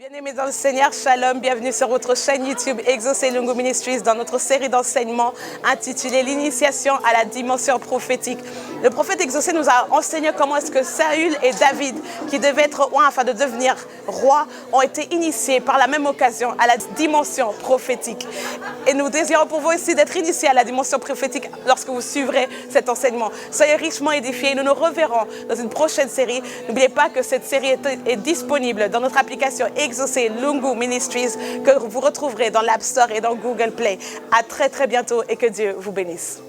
Bien-aimés dans le Seigneur, Shalom, bienvenue sur votre chaîne YouTube Exaucé Lungu Ministries dans notre série d'enseignements intitulée L'initiation à la dimension prophétique. Le prophète Exaucé nous a enseigné comment est-ce que Saül et David, qui devaient être rois afin de devenir rois, ont été initiés par la même occasion à la dimension prophétique. Et nous désirons pour vous aussi d'être initiés à la dimension prophétique lorsque vous suivrez cet enseignement. Soyez richement édifiés, nous nous reverrons dans une prochaine série. N'oubliez pas que cette série est disponible dans notre application Exaucé Lungu Ministries que vous retrouverez dans l'App Store et dans Google Play. À très très bientôt et que Dieu vous bénisse.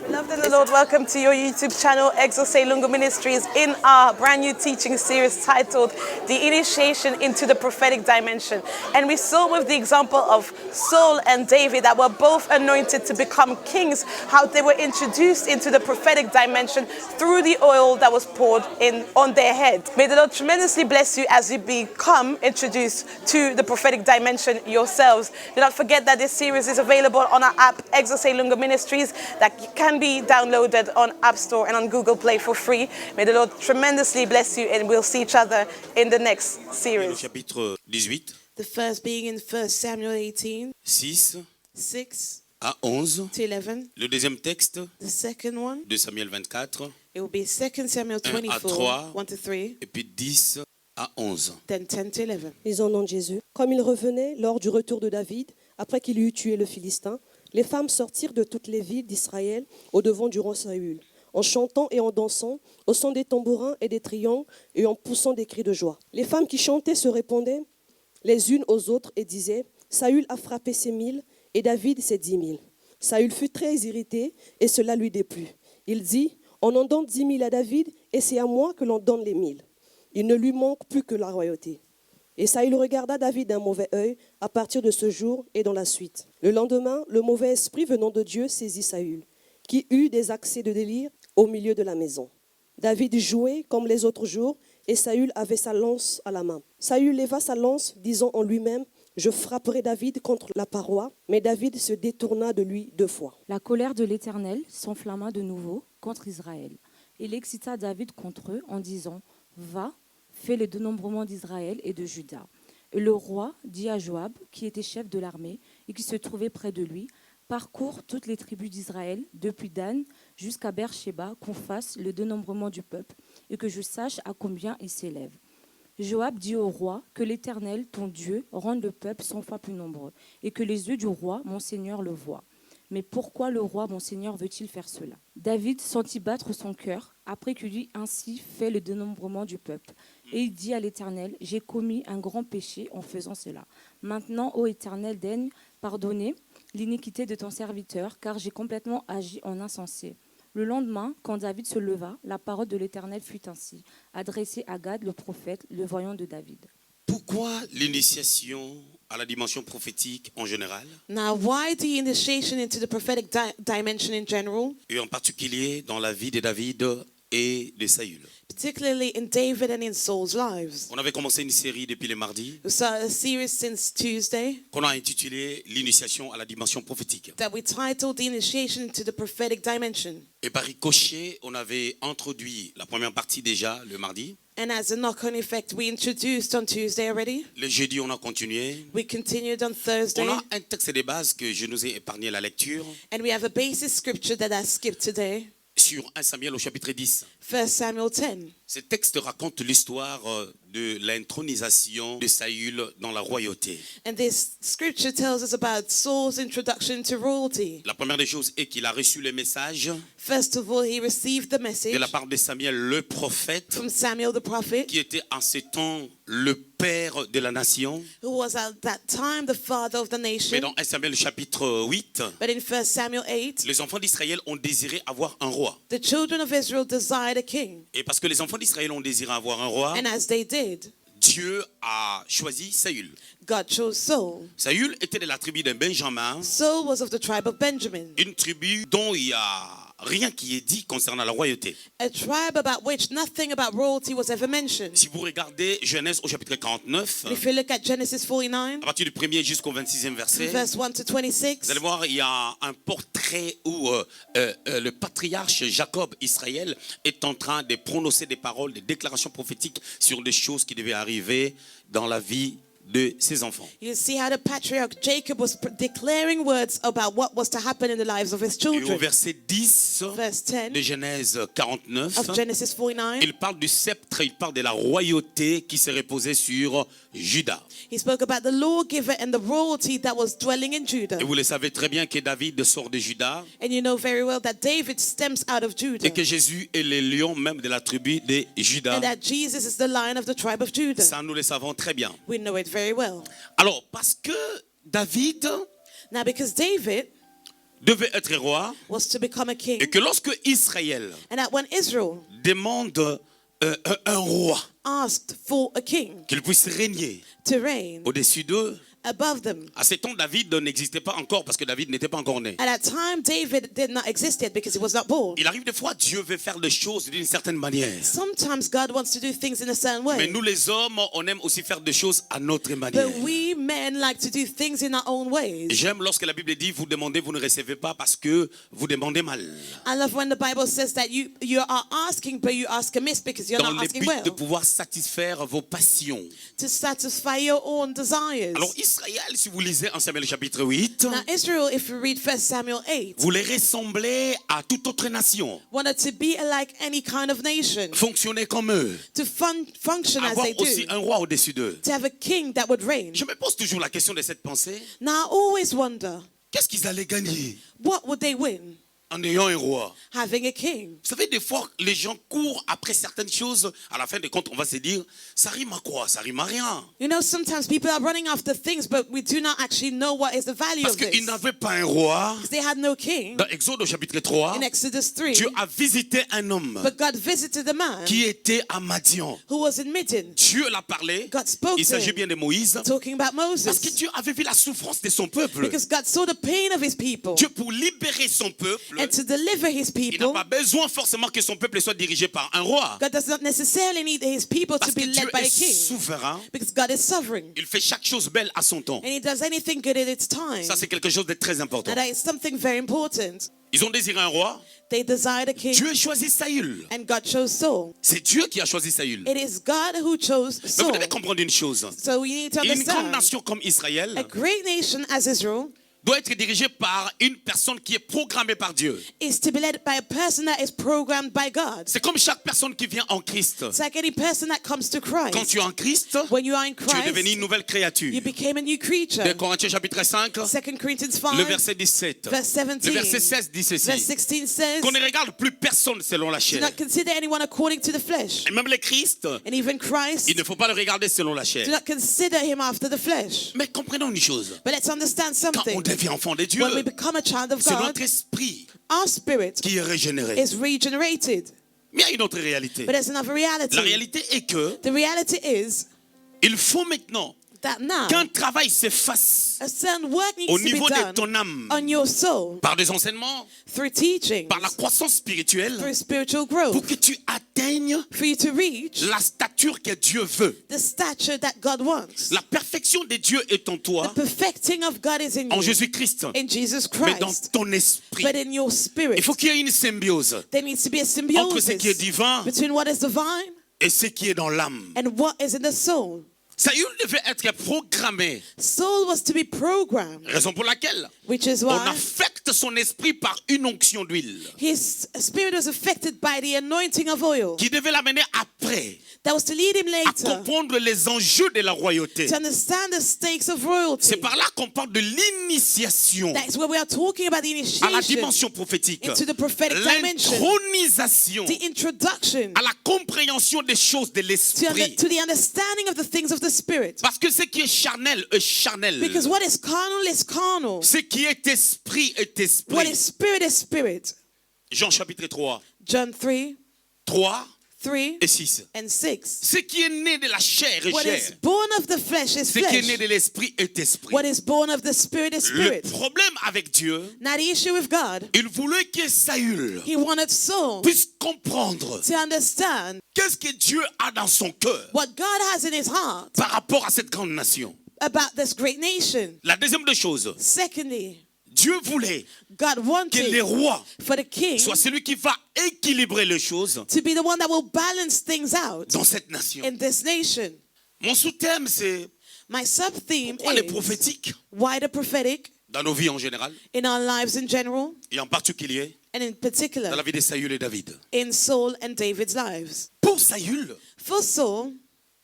Beloved in the Lord, welcome to your YouTube channel, Exaucé Lungu Ministries, in our brand new teaching series titled The Initiation into the Prophetic Dimension. And we saw with the example of Saul and David that were both anointed to become kings, how they were introduced into the prophetic dimension through the oil that was poured in on their head. May the Lord tremendously bless you as you become introduced to the prophetic dimension yourselves. Do not forget that this series is available on our app, Exaucé Lungu Ministries, that can be downloaded on App Store and on Google Play for free. May the Lord tremendously bless you and we'll see each other in the next Le series. chapitre 18, The first being in 1 Samuel 18, 6 6 à 11. to 11. Le deuxième texte, The second one, de Samuel 24, it will be 2 Samuel 1 à 24, 3. 1 to 3, et puis 10 à 11. then 10 to 11. Lisons au nom de Jésus. Comme il revenait lors du retour de David, après qu'il eut tué le Philistin, les femmes sortirent de toutes les villes d'Israël au-devant du roi Saül, en chantant et en dansant, au son des tambourins et des triangles et en poussant des cris de joie. Les femmes qui chantaient se répondaient les unes aux autres et disaient « Saül a frappé ses 1000 et David ses 10 000. » Saül fut très irrité et cela lui déplut. Il dit « On en donne 10 000 à David et c'est à moi que l'on donne les 1000. » Il ne lui manque plus que la royauté. Et Saül regarda David d'un mauvais œil à partir de ce jour et dans la suite. Le lendemain, le mauvais esprit venant de Dieu saisit Saül, qui eut des accès de délire au milieu de la maison. David jouait comme les autres jours et Saül avait sa lance à la main. Saül leva sa lance, disant en lui-même « Je frapperai David contre la paroi », mais David se détourna de lui 2 fois. La colère de l'Éternel s'enflamma de nouveau contre Israël. Il excita David contre eux en disant « Va, fais le dénombrement d'Israël et de Juda. » Et le roi dit à Joab, qui était chef de l'armée et qui se trouvait près de lui, « Parcours toutes les tribus d'Israël, depuis Dan jusqu'à Beersheba, qu'on fasse le dénombrement du peuple et que je sache à combien il s'élève. » Joab dit au roi que l'Éternel, ton Dieu, rende le peuple 100 fois plus nombreux et que les yeux du roi, mon Seigneur, le voient. Mais pourquoi le roi, mon Seigneur, veut-il faire cela? David sentit battre son cœur après qu'il eut ainsi fait le dénombrement du peuple. Et il dit à l'Éternel, j'ai commis un grand péché en faisant cela. Maintenant, ô Éternel, daigne pardonner l'iniquité de ton serviteur, car j'ai complètement agi en insensé. Le lendemain, quand David se leva, la parole de l'Éternel fut ainsi, adressée à Gad le prophète, le voyant de David. Pourquoi l'initiation à la dimension prophétique en général, Now, why the initiation into the prophetic dimension in general, et en particulier dans la vie de David et de Saül? particularly in David and in Saul's lives? On avait commencé une série depuis le mardi We started a series since Tuesday qu'on a intitulé L'initiation à la dimension prophétique. that we titled The Initiation into the Prophetic Dimension. Et par ricochet, on avait introduit la première partie déjà le mardi. And as a knock-on effect, we introduced on Tuesday already. Le jeudi, on a continué. We continued on Thursday. On a un texte de base que je nous ai épargné la lecture And we have a basis scripture that I skipped today, sur 1 Samuel au chapitre 10. 1 Samuel 10. Ce texte raconte l'histoire de l'intronisation de Saül dans la royauté. And this scripture tells us about Saul's introduction to royalty. La première des choses est qu'il a reçu le message First of all, he received the message de la part de Samuel le prophète, from Samuel the prophet, qui était en ce temps le père de la nation. who was at that time the father of the Mais nation. dans 1 Samuel chapitre 8, But in 1 Samuel 8, les enfants d'Israël ont désiré avoir un roi. the children of Israel desired a king. Et parce que les enfants d'Israël ont désiré avoir un roi, And as they did, Dieu a choisi Saül. God chose Saul. Saül était de la tribu de Benjamin, Saul was of the tribe of Benjamin, une tribu dont il y a rien qui est dit concernant la royauté. A tribe about which nothing about royalty was ever mentioned. Si vous regardez Genèse au chapitre 49, If you look at Genesis à 49, partir du 1er jusqu'au 26e verset, verse 1 to 26, vous allez voir, il y a un portrait où le patriarche Jacob, Israël, est en train de prononcer des paroles, des déclarations prophétiques sur des choses qui devaient arriver dans la vie de ses enfants. you see how the patriarch Jacob was declaring words about what was to happen in the lives of his Et au children. verset 10 Verse 10 de Genèse 49, of Genesis 49, il parle du sceptre, il parle de la royauté qui s'est reposée sur Juda. he spoke about the lawgiver and the royalty that was dwelling in Judah. Et vous le savez très bien que David sort de Juda And you know very well that David stems out of Judah. et que Jésus est le lion même de la tribu de Juda. And that Jesus is the lion of the tribe of Judah. Ça, nous le savons très bien. We know it very well. Alors, parce que David Now, because David devait être roi was to become a king, et que lorsque Israël and that when Israel demande un roi asked for a king qu'il puisse régner to reign au-dessus d'eux, above them, à ce temps, David n'existait pas encore parce que David n'était pas encore né. at that time David did not exist yet because he was not born. Il arrive des fois, Dieu veut faire les choses d'une certaine manière. Sometimes God wants to do things in a certain Mais way, nous les hommes, on aime aussi faire des choses à notre manière. but we men like to do things in our own ways. J'aime lorsque la Bible dit, vous demandez, vous ne recevez pas parce que vous demandez mal. I love when the Bible says that you are asking, but you ask amiss because you're Dans not le asking but de well, pouvoir satisfaire vos passions. to satisfy your own desires. Alors Israël, si vous lisez en Samuel chapitre 8, Now Israel, if you read 1 Samuel 8, vous les ressemblez à toute autre nation. wanted to be like any kind of nation, Fonctionnez comme eux. to function as Avoir they aussi do, un roi au-dessus d'eux. to have a king that would reign. Je me pose toujours la question de cette pensée. Now I always wonder, Qu'est-ce qu'ils allaient gagner what would they win en ayant un roi? having a king? Vous savez, des fois, les gens courent après certaines choses. À la fin des comptes, on va se dire, ça rime à quoi? Ça rime à rien. You know, sometimes people are running after things, but we do not actually know what is the value Parce of this. qu'ils n'avaient pas un roi. Because they had no king Dans Exode au chapitre 3, in Exodus 3, Dieu a visité un homme but God visited a man qui était à Madian. who was in Midian. Dieu l'a parlé. God spoke Il to s'agit him, bien de Moïse. talking about Parce que Moses, Dieu avait vu la souffrance de son peuple. because God saw the pain of his people, Dieu, pour libérer son peuple, and to deliver his il n'a people, pas besoin forcément que son peuple soit dirigé par un roi. God does not necessarily need his people to Parce be que Dieu led by est a king, souverain. because God is sovereign, Il fait chaque chose belle à son temps. and he does anything good at its time. Ça, c'est quelque chose de très important. And that is something very important. Ils ont désiré un roi. They desired a king, Dieu a choisi Saül. and God chose Saul. C'est Dieu qui a choisi Saül. It is God who chose Mais vous Saul. devez comprendre une chose. So we need to Une grande understand, nation comme Israël a great nation as Israel doit être dirigée par une personne qui est programmée par Dieu. is to be led by a person that is programmed by God. C'est comme chaque personne qui vient en Christ. It's like any person that comes to Quand Christ. tu es en Christ, When you are in tu es devenu Christ, une nouvelle créature. you became a new creature. De Corinthiens chapitre 5, 2 Corinthians le 5, verset 17. verse Le 17. verset 16 dit Verse ceci. 16 says, Qu'on ne regarde plus personne selon la do chair. not consider anyone according to the flesh. Et même le Christ, And even Christ, il ne faut pas le regarder selon la do chair. not consider him after the flesh. Mais comprenons une chose. But let's understand Quand on something. devient enfant de Dieu, When we become a child of c'est God, notre esprit our spirit qui est régénéré. is regenerated. Mais il y a une autre réalité. But there's another reality. La réalité est que The reality is il faut maintenant that now qu'un travail se fasse a certain work needs au to be niveau de done ton âme on your soul par des enseignements, through teaching, par la croissance spirituelle, through spiritual pour growth, que tu atteignes for you to reach la stature que Dieu veut. the stature that God wants. La perfection de Dieu est en The toi, perfecting of God is in en you, Jésus-Christ, in Jesus mais dans Christ, ton esprit. but in your spirit. Il faut qu'il y ait une symbiose There needs to be a entre ce qui est symbiosis divin between what is divine et ce qui est dans l'âme. and what is in the soul. Saül devait être programmé, Saul was to be programmed, raison pour laquelle which is on why affecte son esprit par une onction d'huile his spirit was affected by the anointing of oil qui devait l'amener après that was to lead him à later comprendre les enjeux de la royauté. to understand the stakes of royalty. C'est par là qu'on parle de l'initiation That is where we are talking about the à la initiation dimension prophétique, into the prophetic dimension, l'intronisation the introduction à la compréhension des choses de l'esprit. to the understanding of the things of the spirit. Parce que ce qui est charnel est charnel. Because what is carnal is carnal. Ce qui est esprit est What esprit. is spirit is spirit. Jean chapitre 3. John 3, 3. 3 et 6. and 6. Ce qui est né de la chair est What chair. is born of the flesh is Ce qui est né flesh. de l'esprit est esprit. What is born of the spirit is Le spirit. problème avec Dieu, Now the issue with God, il voulait que Saül he wanted Saul puisse comprendre to understand qu'est-ce que Dieu a dans son cœur what God has in his heart par rapport à cette grande nation. about this great nation. La deuxième des choses, Secondly, Dieu voulait God que wanted les rois for the king soient celui qui va équilibrer les choses to be the one that will balance things out dans cette nation. in this nation. Mon sous-thème, c'est My sub-theme pourquoi les is prophétiques, why the prophetic dans nos vies en général, in our lives in general, et en particulier and in dans particular la vie de Saül et David. in Saul and David's lives. Pour Saül, For Saul,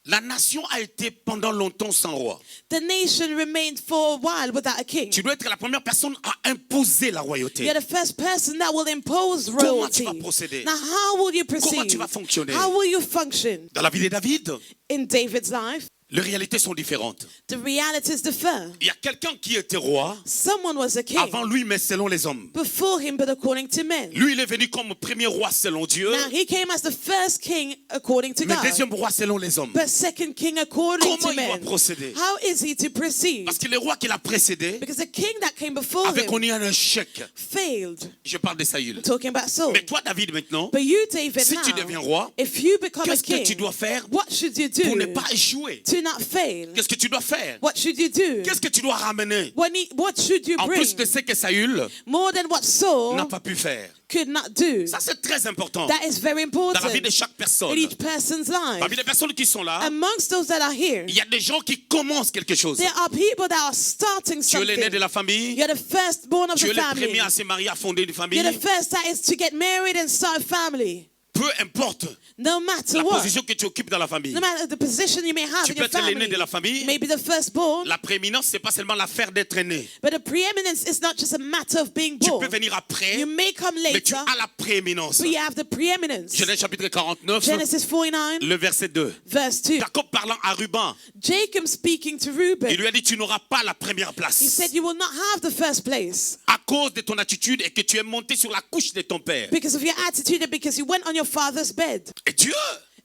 la nation a été pendant longtemps sans roi. the nation remained for a while without a king. Tu dois être la première personne à imposer la royauté. You're the first person that will impose Comment tu royalty. vas procéder? Now, how will you Comment proceed? tu vas fonctionner? How will you function? Dans la vie de David, In David's life, les réalités sont différentes. the realities differ. Il y a quelqu'un qui était roi Someone was a king avant lui, mais selon les hommes. before him, but according to men. Lui, il est venu comme premier roi selon Dieu, Now, he came as the first king according to mais God, deuxième roi selon les hommes. but second king according Comment to il doit men. procéder? How is he to proceed? Parce que le roi qui l'a précédé Because the king that came before avait him connu un échec. failed. Je parle de Saül. Talking about Saul. Mais toi, David, maintenant, But you, David, si tu deviens now, roi, if you become a qu'est-ce que tu king, dois faire what should you pour ne do pas échouer? to not fail? Qu'est-ce que tu dois faire? What should you do? Qu'est-ce que tu dois ramener? What should you En bring? plus de ce que Saül More than what Saul n'a pas pu faire. could not do. Ça, c'est très important That is very dans la vie important de chaque personne. in each person's Parmi life. les personnes qui sont là, Amongst those that are here, il y a des gens qui commencent quelque chose. there are people that are starting Tu es l'aîné something. de la famille, You're the firstborn of tu the es le family. premier à se marier, à fonder une famille. You're the first that is to get married and start a family. Peu importe No matter la what, position que tu occupes dans la famille. no matter the position you may have Tu in peux your être l'aîné family, de la famille. maybe the firstborn, La prééminence, c'est pas seulement l'affaire d'être aîné. but the preeminence is not just a matter of being Tu born. peux venir après, You may come mais tu later, as la prééminence. but you have the preeminence. Genèse chapitre 49, Genesis 49, le verset 2. verse 2. Jacob parlant à Ruben, Jacob speaking to il Reuben, lui a dit, tu n'auras pas la première he place said, you will not have the first place à cause de ton attitude et que tu es monté sur la couche de ton père. because of your attitude and because you went on your father's bed. Et Dieu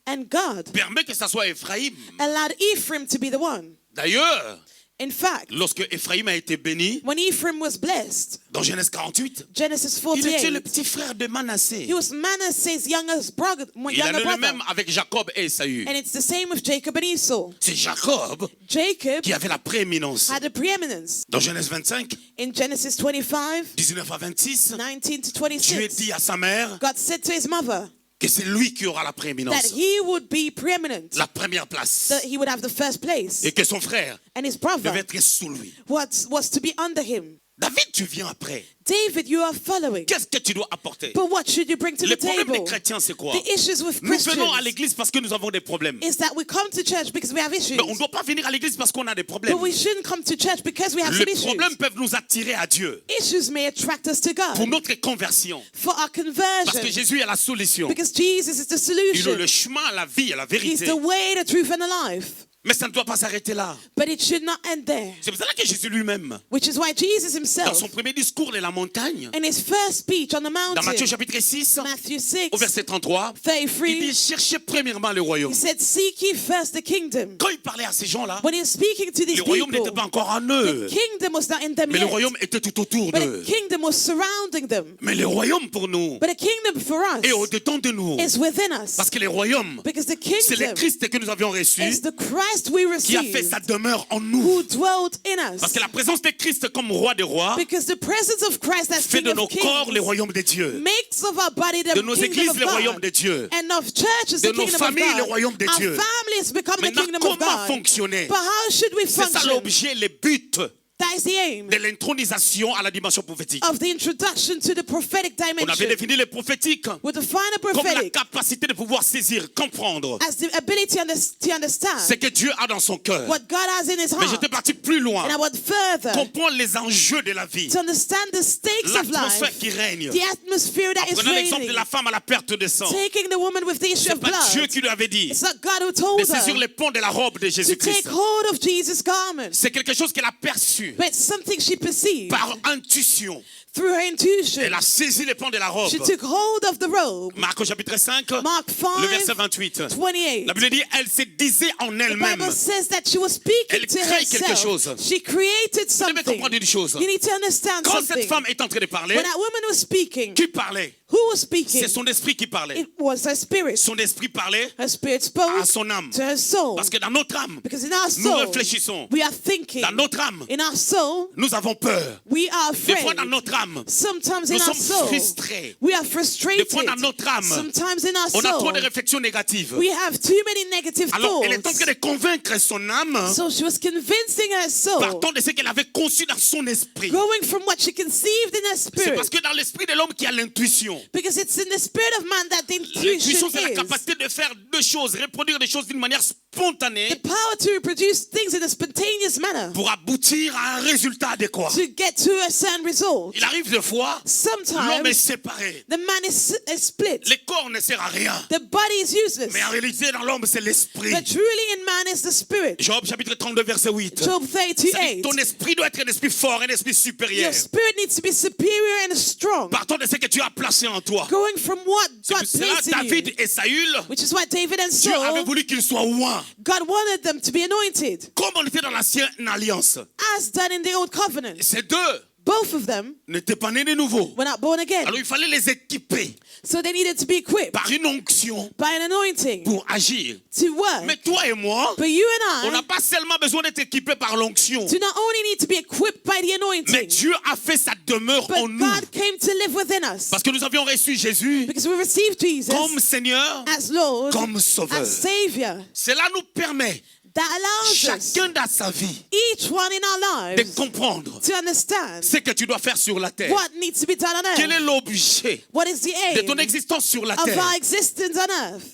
And God permet que ça soit Ephraïm. allowed Ephraim to be the one. D'ailleurs, In fact, lorsque Ephraïm a été béni, when Ephraim was blessed, dans Genèse 48, Genesis il était le 48, petit frère de Manassé. he was Manasseh's youngest brother. Il a le brother. même avec Jacob et Esaü. And it's the same with Jacob and Esau. C'est Jacob Jacob qui avait la prééminence. had a preeminence. Dans Genèse 25, In Genesis 25, 19 à 26, 19 to Dieu 26, dit à sa mère God said to his mother que c'est lui qui aura la that prééminence, he would be preeminent, la première place, that he would have the first place, et que son frère and his brother devait être sous lui. was to be under him. David, tu viens après. David, you are following. Qu'est-ce que tu dois apporter? But what should you bring to Le the problème des table? chrétiens, c'est quoi? The issues with Nous venons à Christians l'église parce que nous avons des problèmes. is that we come to church because we have issues. Mais on ne doit pas venir à l'église parce qu'on a des problèmes. But we shouldn't come to church because we have some Les issues. problèmes peuvent nous attirer à Dieu Issues may attract us to pour God notre conversion. for our Parce que conversion Jésus est la solution. because Jesus is the Il est solution. le chemin, la vie et la He's vérité. the way, the truth, and the life. Mais ça ne doit pas s'arrêter là. But it should not end there, C'est pour cela que Jésus lui-même, which is why Jesus dans himself, son premier discours de la montagne, in his first speech on the dans Matthieu mountain, chapitre 6, Matthew 6, au verset 33, il 33, dit cherchez premièrement le royaume. he said, seek ye first the kingdom. Quand il parlait à ces gens-là, When he was speaking to these le royaume people, n'était pas encore en eux, the kingdom was not in them mais le yet, royaume était tout autour but d'eux. the kingdom was surrounding them. Mais le royaume pour nous But the kingdom for est us au-dedans de nous. is within us. Parce que le royaume, Because the c'est le kingdom Christ que nous avions reçu is the Christ we qui a fait received, sa demeure en who nous. dwelt in Parce us. que la présence de Christ comme roi des rois Because the presence of Christ as fait King de nos of corps le Kings royaume de Dieu. makes of our body the De nos kingdom églises of le royaume God. de Dieu. And of churches De the nos kingdom of familles, le God. royaume de Our Dieu. families become the Maintenant, kingdom of comment God. fonctionner? But how should we C'est ça function? l'objet, le but That is the aim de l'intronisation à la dimension prophétique. of the introduction to the prophetic On avait dimension. défini le prophétique With the final comme la prophetic capacité de pouvoir saisir, comprendre as the ability to understand ce que Dieu a dans son cœur. what God has in his Mais j'étais heart. parti plus loin. And I went further Comprendre les enjeux de la vie. to understand the stakes of L'atmosphère life, qui règne. the atmosphere that is Prenons l'exemple reigning. de la femme à la perte de sang. Taking the woman with the issue C'est of pas Dieu blood. qui lui avait dit It's not God who de told saisir her les ponts de la robe de to take Jésus-Christ. hold of Jesus' garment. C'est quelque chose qu'elle a perçu. aperçu but something she perceived par intuition. through her intuition. Elle a saisi les pans de la robe. She took hold of the robe. Marc au chapitre 5, Mark le verset 5, 28. 28. La Bible dit, elle se disait en The elle-même. Bible says that she was speaking Elle to crée quelque herself. chose. She created Vous devez something. comprendre une chose. You need to understand Quand cette something. femme est en train de parler, When that woman was speaking, qui parlait? who was speaking? C'est son esprit qui parlait. It was her spirit. Son esprit parlait Her spirit à spoke son âme. to her soul. Parce que dans notre âme, Because in our nous soul, réfléchissons. we are thinking. Dans notre âme, In our soul, nous avons peur. we are Des fois, afraid. dans notre âme, Sometimes nous in our sommes soul, frustrés. we are Des frustrated. fois, dans notre âme, Sometimes in our on a trop soul, de réflexions négatives. we have too many negative Alors, elle est en thoughts. train de convaincre son âme, So she was convincing her soul, partant de ce qu'elle avait conçu dans son esprit. going from what she conceived in her C'est spirit. parce que dans l'esprit de l'homme qu'il y a l'intuition. Because it's in the spirit of man that the intuition L'intuition, c'est la is. capacité de faire deux choses, reproduire des choses d'une manière spontanée The power to reproduce things in a spontaneous manner pour aboutir à un résultat adéquat. to get to a certain result. Il arrive des fois, l'homme est Sometimes séparé. the man is split. Le corps ne sert à rien. The body is useless. Mais en réalité, dans l'homme, c'est l'esprit. But truly in man is the spirit. Job chapitre 32, verset 8. Job Ça dit, 38. ton esprit doit être un esprit fort, un esprit supérieur. Your spirit needs to be superior and strong. Partant de ce que tu as placé en toi. Going from what C'est God pour cela, placed in you. David et Saül, Which is why David and Dieu avait Saul, voulu qu'ils soient oints. God wanted them to be anointed. Comme on était dans l'ancienne alliance. As done in the old covenant. Ces deux Both of them n'étaient pas nés de nouveau. were not born again. Alors il fallait les équiper So they needed to be equipped par une onction by an anointing pour agir. to work. Mais toi et moi, But you on and n'a I pas seulement besoin d'être équipés par l'onction, do not only need to be equipped by the mais anointing, Dieu a fait sa demeure en but nous. God came to live within us. Parce que nous avions reçu Jésus Because we received Jesus comme Seigneur, as Lord, comme Sauveur. as Savior. Cela nous permet, That allows us, chacun dans sa vie, each one in our de lives, comprendre to understand ce que tu dois faire sur la terre. what needs to be done on Quel est earth. l'objet What is the de aim ton existence sur la of terre? our existence on earth?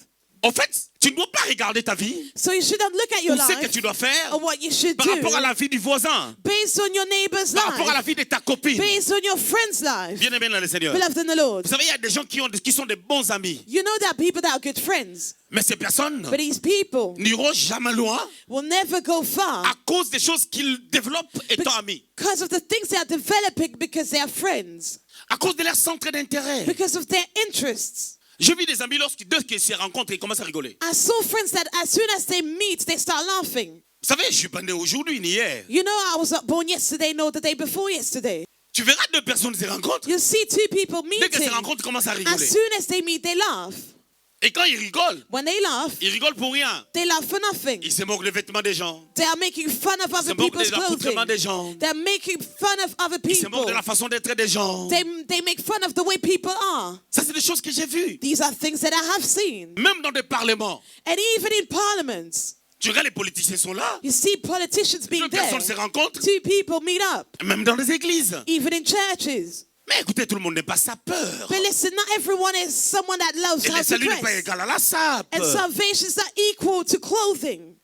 En fait, tu ne dois pas regarder ta vie So you should not look at ou your ce que life tu dois faire or what you should par do rapport à la vie du voisin, based on your neighbor's par rapport à la life, vie de ta copine. based on your friend's life. Bien aimé dans le Seigneur. Beloved in the Lord. Vous savez, il y a des gens qui sont des bons amis. You know there are people that are good friends, Mais ces personnes but these people n'iront jamais loin will never go far à cause des choses qu'ils développent étant amis. because of the things they are developing because they are friends, À cause de leur centre d'intérêt. because of their interests. J'ai vu des amis lorsque deux qui se rencontrent, ils commencent à rigoler. I saw friends that as soon as they meet, they start laughing. Vous savez, je ne suis pas né aujourd'hui ni hier. You know, I was not born yesterday, nor the day before yesterday. Tu verras deux personnes se rencontrent. You see two people Dès qu'elles meeting. se rencontrent, ils commencent à As rigoler. soon as they meet, they laugh. Et quand ils rigolent pour rien. they laugh for nothing. Ils se moquent des vêtements des gens. They are making fun of Ils se other moquent people's de l'accoutrement des clothing. gens. They're making fun of other Ils se people. moquent de la façon d'être des gens. They make fun of the way people are. Ça, c'est des choses que j'ai vues. These are things that I have seen. Même dans des parlements. And even in parliaments, Tu regardes, les politiciens sont là. you see politicians being Deux there. personnes se rencontrent. Two people meet up, Même dans les églises. even in churches. Mais écoutez, tout le monde n'est pas sapeur. But listen, not everyone is someone that loves Et how le to salut n'est pas dress. égal à la sape. And salvation is not equal to clothing.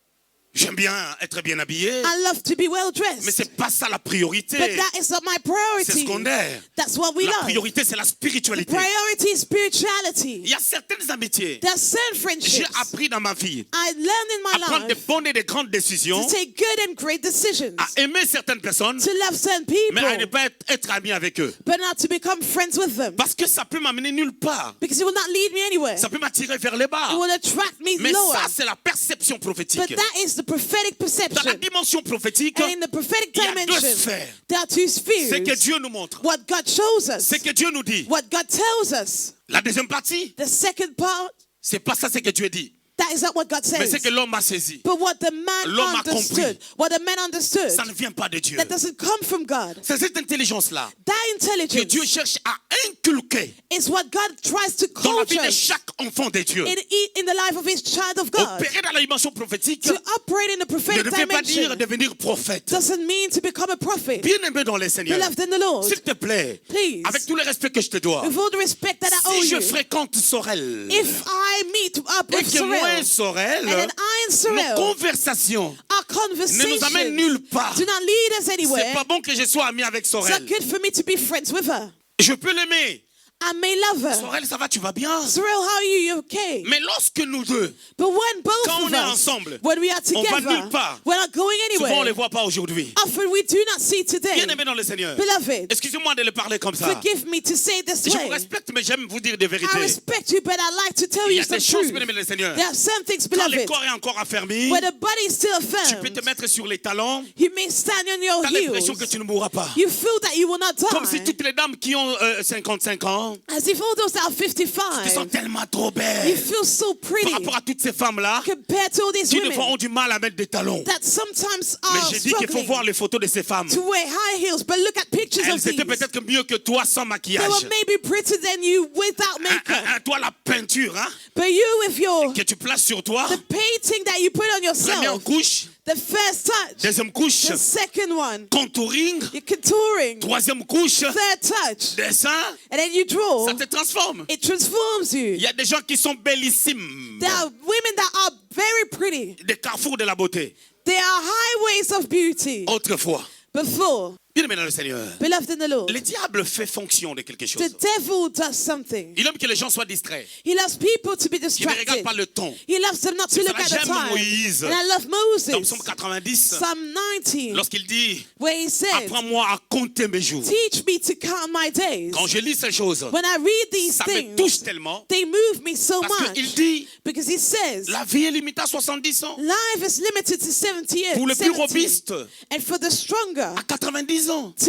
J'aime bien être bien habillé. I love to be well Mais dressed. c'est pas ça la priorité. But that is not my C'est priority. secondaire. That's what we La love. priorité, c'est la The spiritualité. priority is spirituality. Il y a certaines amitiés. There are certain J'ai friendships appris dans ma vie I learned in à my prendre des life bonnes et des grandes décisions, to take good and great decisions, à aimer certaines personnes, to love certain mais à ne people, pas être ami avec eux. but not to become friends with them. Parce que ça peut m'amener nulle part. Because it will not lead me anywhere. Ça peut m'attirer vers les bas. It will attract me Mais lower. ça, c'est la perception prophétique. But that is the prophetic Dans la perception. dimension prophétique, And in the prophetic il y a deux dimension, sphères. there are two Ce que spheres. Dieu nous montre, What God shows us, ce que Dieu nous dit. what God tells us. La deuxième partie, The second part, c'est pas ça ce que Dieu dit, that is not what God mais says. c'est que l'homme a saisi. But what the man L'homme a understood, what the man understood, Ça ne vient pas de Dieu. that doesn't come from God. C'est cette intelligence-là That que Dieu intelligence cherche à inculquer is what God tries to dans la vie culture de chaque enfant de Dieu. in the life of his child of God. Opérer dans la dimension prophétique To operate in the ne prophetic veut pas dire dimension devenir prophète. doesn't mean to become a prophet. Bien aimé dans les Seigneurs, Beloved in the Lord, s'il te plaît, please, avec tout le respect que je te dois, with all the respect that I owe si je you, fréquente Sorel if I meet up et with que moi et Sorel, Sorel, and then I and nos Sorel, conversations our ne nous amènent conversation nulle part. do not lead us C'est anywhere. pas bon que je sois ami avec It's not Sorel. good for me to be friends with her. Je peux l'aimer, I may love her. Sorel, ça va, tu vas bien? Sorel, how are you? You okay? Mais lorsque nous deux, But when both quand on of est us, ensemble, when we are on va together, nulle part. we're not going Souvent, on ne les anywhere. voit pas aujourd'hui. Often we do not see today. Bien aimé dans le Seigneur. Beloved, Excusez-moi de le parler comme ça. forgive me to say this Je vous way. respecte, mais j'aime vous dire des I vérités. respect you, but I like to tell Il y you a some des choses, truth. bien aimé dans le Seigneur. There are some things, Quand le beloved, corps est encore affermi, where the body is still tu peux affirmed. te mettre sur les talons. You may stand on your Tu as l'impression heels. que tu ne mourras pas. You feel that you will not Comme si die. toutes les dames qui ont 55 ans, As if all those that are qui sont 55, tellement trop you belles feel so par pretty rapport à toutes ces femmes-là compared to all these qui, des fois, women ont du mal à mettre des talons. that sometimes Mais are j'ai dit qu'il faut voir struggling les photos de ces femmes. to wear high heels. But look at pictures of Elles these. étaient peut-être mieux que toi sans They maquillage. were maybe prettier than you without makeup. Toi, la peinture hein, But you with your que tu places sur toi, the painting that you put on première yourself, couche, the first touch, deuxième couche, the second one, contouring, you're contouring, troisième couche, third touch, dessin, and then you draw. ça te transforme. It transforms Il you. y a des gens qui sont bellissimes, There are women that are very pretty. des carrefours de la beauté. They are highways of beauty. Autrefois, Before, bien aimé dans le Seigneur, beloved in the Lord, le diable fait fonction de quelque chose. the devil does something. Il aime que les gens soient distraits. He loves people to be Il ne regarde distracted. pas le temps. He loves them not to C'est look ça, at the j'aime time. Moïse. And I love Dans Moses. Psaume 90, Psalm 19, lorsqu'il dit where he says, apprends-moi à compter mes jours. teach me to count my days. Quand je lis ces choses, When I read these ça me touche things, tellement they move me so parce much. qu'il dit Because he says, la vie est limitée à 70 ans. life is limited to 70 years. Pour le plus 70. robuste, And for the stronger, à 90 ans. to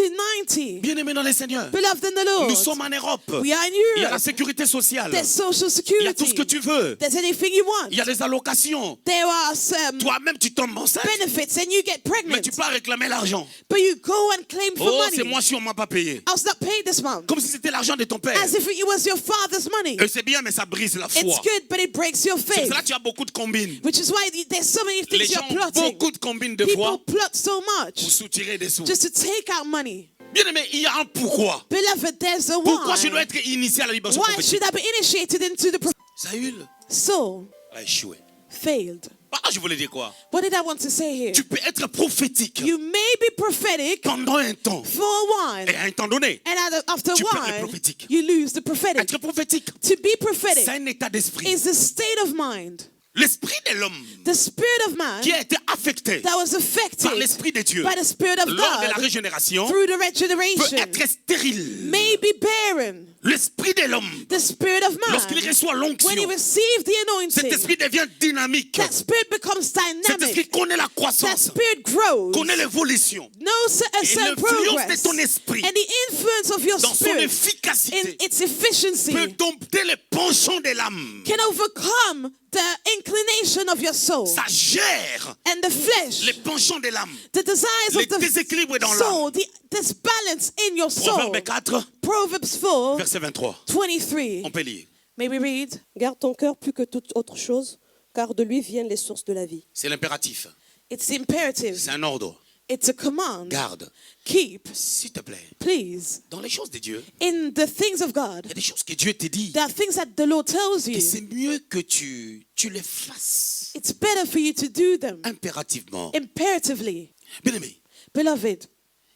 90. Bien aimé dans les Seigneurs, Beloved in the Lord, nous sommes en Europe. we are in Il y a la Europe. sécurité sociale. There's social Il y a tout ce que security. tu veux. There's anything you want. Il y a des allocations. There are some Toi-même, tu tombes enceinte, benefits and you get mais pregnant. tu peux réclamer l'argent. But you go and claim for Oh, money. c'est moi si on m'a pas payé. I was not paid this month. Comme si c'était l'argent de ton père. As if it was your father's money. Et c'est bien, mais ça brise la foi. It's good, but it breaks your C'est pour faith. cela que tu as beaucoup de combines. Which is why there's so many Les things gens you're ont plotting. beaucoup de combines de People fois plot so pour much soutirer des sous. just to take out money. Bien aimé, il y a un pourquoi. Beloved, there's a Pourquoi je dois why. être initié à la libération Why prophétique? should I be initiated into the Saül Saul a échoué. failed. Ah, je voulais dire quoi? What did I want to say here? Tu peux être prophétique You may be prophetic pendant un temps. for a while, Et à un temps donné, and after a tu perds le while, prophétique. you lose the prophetic. être prophétique, To be prophetic c'est un état d'esprit. is a state of mind. L'esprit de l'homme The spirit of man qui a été affecté that was par affected l'esprit de Dieu by the spirit of lors de la God régénération through the peut regeneration être stérile. may be barren. L'esprit de l'homme, The spirit of man, lorsqu'il reçoit when he l'onction, receives the cet anointing, esprit devient dynamique. that spirit becomes Cet esprit dynamic. connaît la That croissance, spirit grows, connaît l'évolution knows a et certain l'influence progress, de ton esprit and the influence of your dans son spirit in efficacité its efficiency peut dompter les penchants de l'âme. can overcome the inclination of your soul Ça gère and the flesh, les penchants de l'âme. the desires les of the déséquilibres dans soul, the disbalance in your soul. Proverbe 4, Proverbs 4, verset 23. 23. On peut lire. May we read? Garde ton cœur plus que toute autre chose, car de lui viennent les sources de la vie. C'est l'impératif. It's imperative. C'est un ordre. It's a command. Garde, Keep, s'il te plaît, please, dans les choses de Dieu, in the things of God. il y a des choses que Dieu te dit. There are things that the Lord tells Et you. c'est mieux que tu les fasses It's better for you to do them impérativement. imperatively. Bien aimé, Beloved,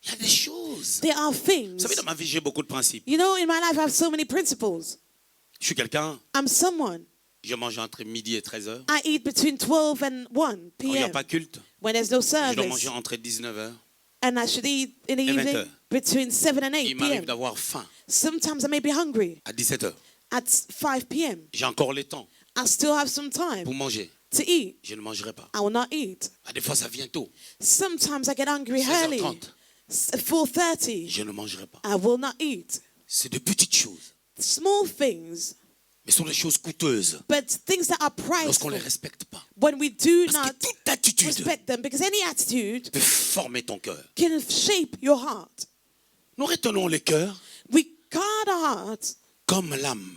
il y a des choses. there are Vous things. savez, dans ma vie, j'ai beaucoup de principes. You know, in my life, I have so many principles. Je suis quelqu'un, I'm someone. je mange entre midi et 13h. I eat between 12 and 1 Quand il n'y a p.m. pas culte, when there's no je dois service. manger entre 19h. And I should eat in the Et 20 evening heures. between 7 and 8 Il m'arrive p.m. d'avoir faim Sometimes I may be hungry à 17h. at 5 p.m. J'ai encore le temps I still have some time pour manger. to eat. Je ne mangerai pas. I will not eat. Des fois, ça vient tôt. Sometimes I get hungry early. 16h30. 4:30. Je ne mangerai pas. I will not eat. C'est de petites choses, Small things, mais ce sont des choses coûteuses but things that are lorsqu'on prideful. ne les respecte pas. When we do Parce que not toute attitude respect them, because any attitude peut former ton cœur. can shape your heart. Nous retenons le cœur We guard our heart. comme l'âme.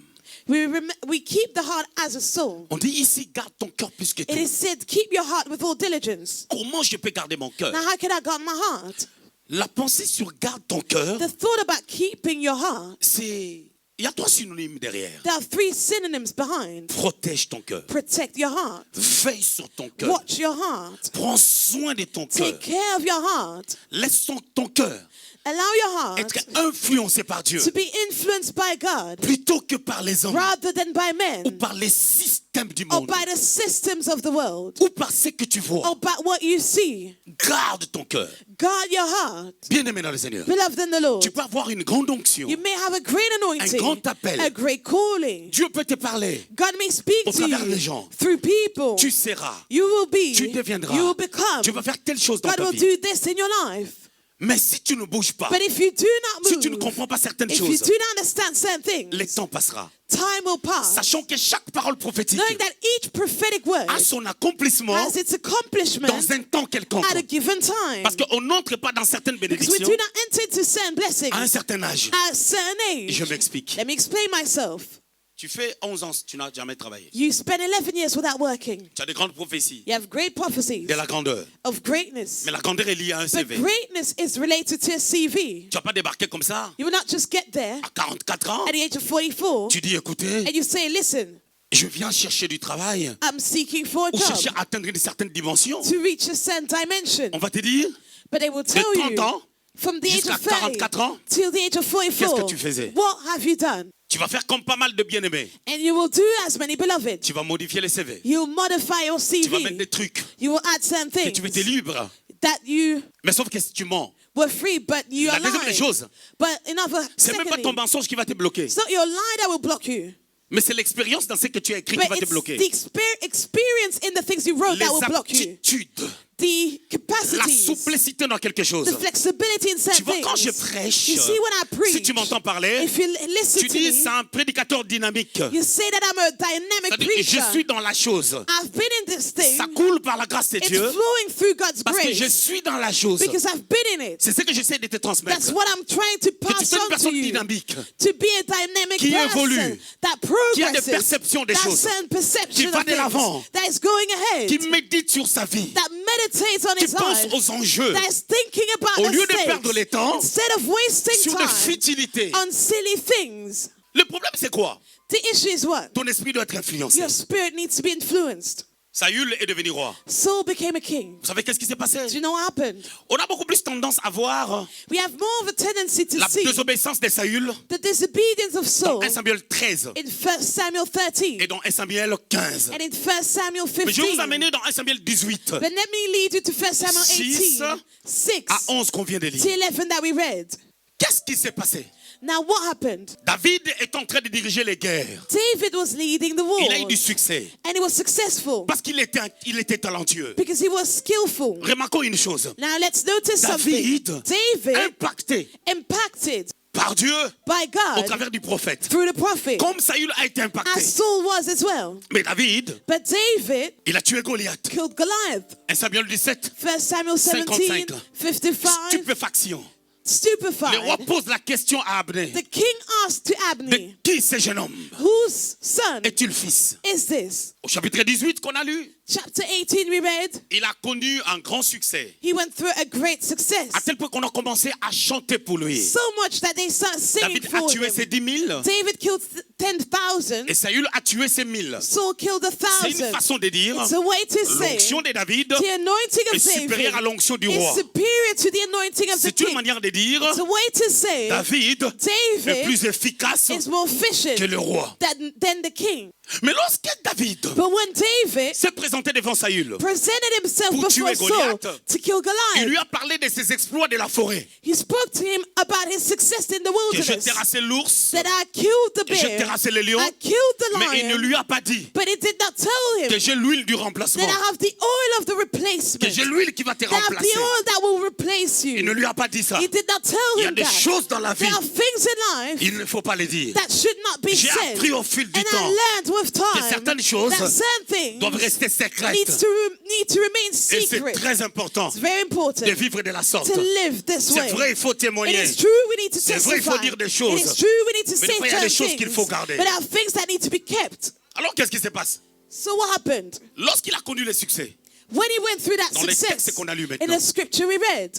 We keep the heart as a soul. On dit ici, garde ton cœur plus que It is tout. said, keep your heart with all diligence. Comment je peux garder mon cœur? Now, how can I guard my heart? La pensée sur garde ton cœur, The thought about keeping your heart c'est Il y a 3 synonymes derrière. There are 3 synonyms behind. Protège ton cœur. Protect your heart. Veille sur ton cœur. Watch your heart. Prends soin de ton cœur. Take care of your heart. Laisse ton cœur Allow your heart être influencé par Dieu to be influenced by God plutôt que par les hommes rather than by ou men par les systèmes du or monde by the systems of the world ou par ce que tu vois. or by what you see. Garde ton cœur. Guard your heart. Bien-aimé dans le Seigneur. Beloved in the Lord. Tu peux avoir une grande onction. You may have a great anointing, grand appel. a great calling. Dieu peut te parler. God may speak Au to travers you des gens. through people. Tu seras. You will be. Tu deviendras. You will become. Tu vas faire telle chose dans God ta will vie. do this in your life. Mais si tu ne bouges pas, But if you do not si tu ne move, comprends pas certaines if you choses, do not understand certain things, le temps passera. time will pass. Sachant que chaque parole prophétique Knowing that each prophetic word a son accomplissement has its accomplishment dans un temps quelconque. at a given time. Parce qu'on n'entre pas dans certaines Because we bénédictions do not enter into certain blessings à un certain âge. at a certain age. Je m'explique. Let me explain myself. Tu fais 11 ans, tu n'as jamais travaillé. You spend 11 years without working. Tu as des grandes prophéties, You have great prophecies de la grandeur. of greatness. Mais la grandeur est liée à un But CV. greatness is related to a CV. Tu vas pas débarquer comme ça You will not just get there à 44 ans. at the age of 44 Tu dis, écoutez, and you say, listen, je viens chercher du travail I'm seeking for a ou chercher job à atteindre une certaine dimension. to reach a certain dimension. On va te dire, But they will de tell 30 you ans from the age jusqu'à of 30 44 ans, till the age of 44, qu'est-ce que tu faisais? what have you done? tu vas faire comme pas mal de bien-aimés. And you will do as many beloved. Tu vas modifier les CV. You will modify your Tu vas mettre CV. des trucs You will add certain et tu veux être things libre. that you Mais sauf que si tu mens, were free, but you la are deuxième des lying. choses, But in other, c'est même pas secondly, ton mensonge qui va te bloquer. it's not your lie that will block you. Mais c'est l'expérience dans ce que tu as écrit qui But va te it's bloquer. the experience in the things you wrote that will Les block you. aptitudes, The la capacities, souplicité dans quelque chose. the flexibility in Tu certain vois, quand je things. prêche, You see, when I preach, si tu m'entends parler, if you listen tu to dis me, c'est un prédicateur dynamique. you say that I'm a dynamic C'est-à-dire, preacher. je suis dans la chose. I've been in this thing. Ça coule par la grâce de It's Dieu flowing through God's parce que je grace suis dans la chose. because I've been in it. C'est ce que j'essaie de te transmettre. That's what I'm trying to Que tu pass sois une on to personne you. dynamique, To be a dynamic qui person évolue, that qui a des progresses, perceptions des that choses, certain qui perception va of de l'avant, things, that is going ahead, qui médite sur sa vie, that meditates on qui his pense life, aux enjeux, that is thinking about au the lieu de stakes, perdre le temps instead of wasting sur des time futilités. on silly things. Le problème, c'est quoi? The issue is what? Ton esprit doit être influencé. Your spirit needs to be influenced. Saül est devenu roi. Saul became a king. Vous savez qu'est-ce qui s'est passé? Do you know what happened? On a beaucoup plus tendance à voir We have more of a tendency to la see désobéissance de Saül the disobedience of dans Saul 1 Samuel 13 in 1 Samuel 13 et dans 1 Samuel 15. and in 1 Samuel Mais je vais vous 15. amener dans 1 Samuel 18 But let me lead you to 1 Samuel 6 18, 6 à 11 qu'on vient de to lire. 11 that we read. Qu'est-ce qui s'est passé? Now what happened? David est en train de diriger les guerres. David was leading the war Il a eu du succès and he was successful parce qu'il était talentueux. because he was skillful. Remarquons une chose. Now let's notice something. David, David impacté impacted par Dieu by au God travers du prophète. through the prophet Comme Saül a été impacté. as Saul was as well. Mais David, But David il a tué Goliath. killed Goliath. 1 Samuel 17, 1 Samuel 17, 55. 55, stupéfaction. Le stupefied. roi pose la question à Abner. The king asked to De Abner, qui ce jeune homme whose son est-il fils? is this? Au chapitre 18 qu'on a lu, Chapter 18 we read, il a connu un grand succès. he went through a great success. À tel point qu'on a commencé à chanter pour lui. So much that they started singing David a for tué him. ses 10 000 David killed 10,000. et Saül a tué ses 1000. Saul killed C'est une 1,000. façon de dire It's a way to say l'onction de David the anointing est of David supérieure à l'onction du is roi. superior to the anointing of the C'est une king. manière de dire It's a way to say David est David plus efficace is more efficient que le roi. than the king. Mais lorsque David But when David s'est présenté devant Saül, presented himself pour tuer before Saul Goliath, to kill il lui Goliath, a parlé de ses exploits de la forêt. he spoke to him about his success in the Que je wilderness. terrassé l'ours, That I killed the que je bear, terrassé le lion, I killed the mais il ne lion, lui a pas dit but he did not tell que him j'ai l'huile du remplacement, that I have the oil of the que replacement, j'ai l'huile qui va te that I have remplacer. the oil that will replace Il ne you. lui a pas dit ça. He did not tell Il y a him des that. choses dans la vie, There are things in life il ne faut pas les dire. that should not be J'ai said. appris au fil du And temps I learned with que time certaines choses that certain things doivent rester secrètes. need to remain Et c'est secret. très important It's very important de vivre de la sorte. to live this C'est way. vrai, il faut It témoigner. is true, we need to C'est vrai, il faut testify. dire des It choses. is true, we need to Mais say il y a des certain choses qu'il things. faut garder. But there are things that need to be kept. Alors qu'est-ce qui se passe? So what happened? Lorsqu'il a connu le succès, When he went through that dans les success, textes qu'on a lus in maintenant, the scripture we read,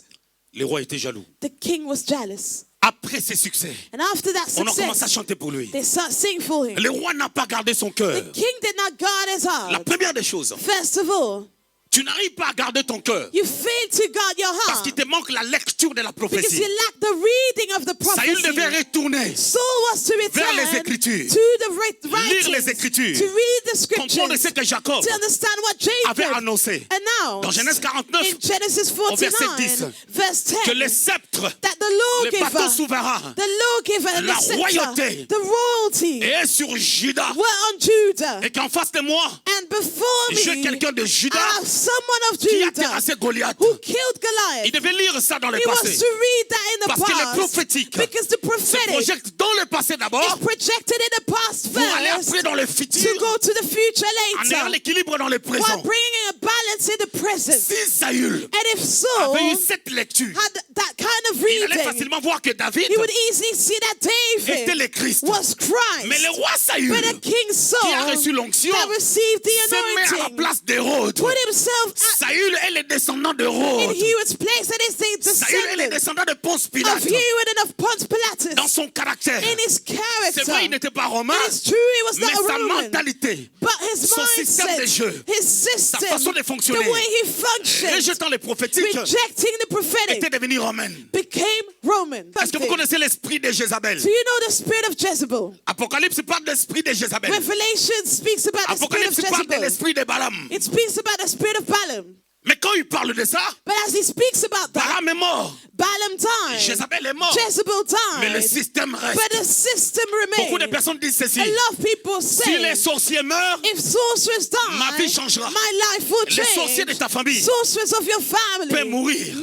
les rois étaient jaloux. the king was jealous. Après ses succès, And after that on a commencé à success, chanter pour lui. they start singing for him. Le roi n'a pas gardé son cœur. The king did not guard his La heart. première des choses, First of all, tu n'arrives pas à garder ton cœur you fail to guard your parce heart qu'il te manque la lecture de la because prophétie. you lack the reading of the Saül devait prophecy. retourner, Saul was to vers les return Écritures, to the lire les writings, Écritures, to read the comprendre ce scriptures, que Jacob to understand what avait Jacob annoncé announced dans Genèse 49 in Genesis au verset 49, 10, verse que 10, les sceptres, that the les bateaux lawgiver, souverains the lawgiver and la the scepter, royauté the royalty est sur Juda. were on Judah. Et qu'en face de moi, And before j'ai me, quelqu'un de I Juda have someone of qui a Judah terrassé Goliath. who killed Il Goliath. devait lire ça dans le He was passé. to read that in the Parce que le past prophétique because the se prophetic projette dans le passé d'abord is projected in the past pour aller first après dans le to futur go to the future en ayant later l'équilibre dans le while présent. bringing a balance in the present. Si Saül And if Saul avait eu cette lecture, had that kind of il allait reading, facilement voir que David he would easily see that était David le Christ. was Christ. Mais le roi Saül, But the king qui a reçu Saul l'onction, that received the se met à la anointing place d'Hérode. put himself at, Saül est le descendant and d'Hérode. he was placed as the Saül est le descendant descendant de Ponce of Pilate. Herod and of Ponce Dans Pilatus son caractère, in his c'est vrai, il character. n'était pas romain, It's true he was mais not a sa Roman, mentalité, but his son système de mindset, jeu, his sa system, façon de the fonctionner, way he functioned, rejetant les prophétiques, rejecting the prophetic, était devenu romain. became Roman. Est-ce que vous connaissez l'esprit de Jézabel? Do you know the spirit of Jezebel? Apocalypse parle de l'esprit de Jézabel. Revelation speaks about the spirit of Apocalypse parle de Jezebel. l'esprit de Balaam. It speaks about the spirit of Balaam. Mais quand il parle de ça, But as he speaks about that, Balaam est mort. Balaam died. Jézabel est mort. Jezebel Mais le died. système But reste. the system Beaucoup de remains. personnes disent ceci. A lot of people Si les say, sorciers meurent, if sorcerers ma vie die, changera. my life will Les sorciers de change. ta famille Sorcerers of your peuvent family mourir. may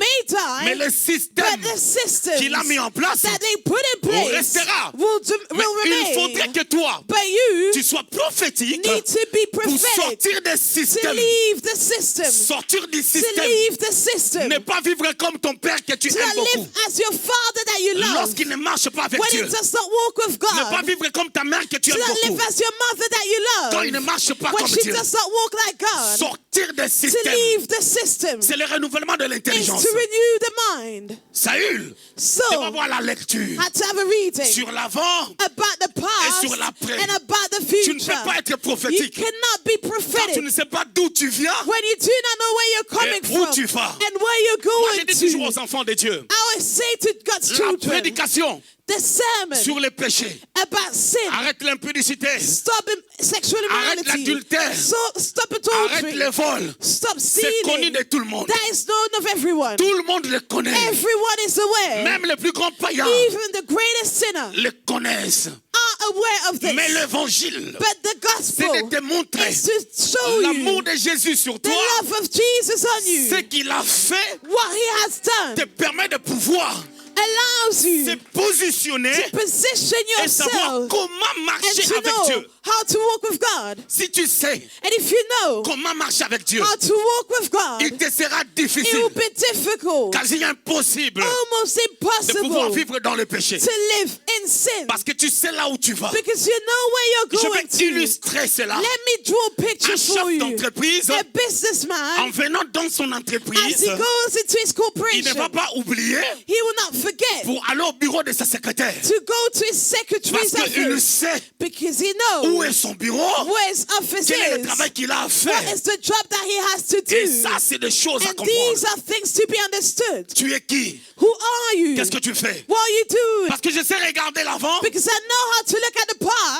Mais die, le système but the systems qu'il a mis en place that they put in place restera. will Mais il faudrait remain. que toi, But you tu sois prophétique need to be pour prophetic sortir des to systèmes. leave the system. Sortir du To système. leave the system. Ne pas vivre comme ton père que tu To aimes live beaucoup. as your father that you love. Lorsqu'il ne marche pas avec When Dieu. it does not walk with Ne pas God. vivre comme ta mère que tu To aimes not live beaucoup. as your mother that you Quand il ne love. marche pas When comme she Dieu. does not walk like God. Sortir des To systèmes. leave the system C'est le renouvellement de is l'intelligence. to renew the mind. Saül So, devait avoir la lecture had to have a reading sur l'avant. about the past sur l'après. and about the Tu ne peux future. pas être You prophétique cannot be quand tu prophetic ne sais pas d'où tu viens. when you do not know where you're coming Et où from tu vas. and where you're Moi, je going dis toujours to. aux enfants de Dieu, I always say to God's la children, prédication the sermon sur les péchés. about sin, Arrête l'impudicité. stop sexual Arrête immorality, l'adultère. stop Arrête adultery, les vols. stop C'est connu stealing. de tout le monde. That is known of everyone. Tout le monde le connaît. Everyone is aware. Même les plus grands païens Even the greatest sinner le connaissent. are aware of Mais this. l'évangile, But the c'est de gospel te montrer is to show l'amour you de Jésus sur the toi. love of Jesus on Ce you. qu'il a fait What he has te done permet de pouvoir allows se you positionner to position et savoir yourself comment and marcher to avec know Dieu. how to walk with God. Si tu sais And if you know comment marcher avec Dieu, how to walk with God, il te sera it difficile, will be difficult, quasi impossible, almost de pouvoir impossible vivre dans le péché. to live in sin Parce que tu sais là où tu vas. because you know where you're Je going vais to. illustrer cela. Let me draw a picture Un for chef you. d'entreprise, A en businessman, venant dans son as entreprise, he goes into his il ne corporation, va pas oublier he will not forget pour aller au bureau de sa secrétaire. to go to his secretary's Parce qu'il office sait because he où knows est son bureau, where his office quel est le is, travail qu'il a à what faire. is the job that he has to Et do. ça, c'est des choses à And comprendre. these are things to be understood. Tu es qui? Who are you? Qu'est-ce que tu fais? What are you doing? Parce que je sais regarder l'avant Because I know how to look at the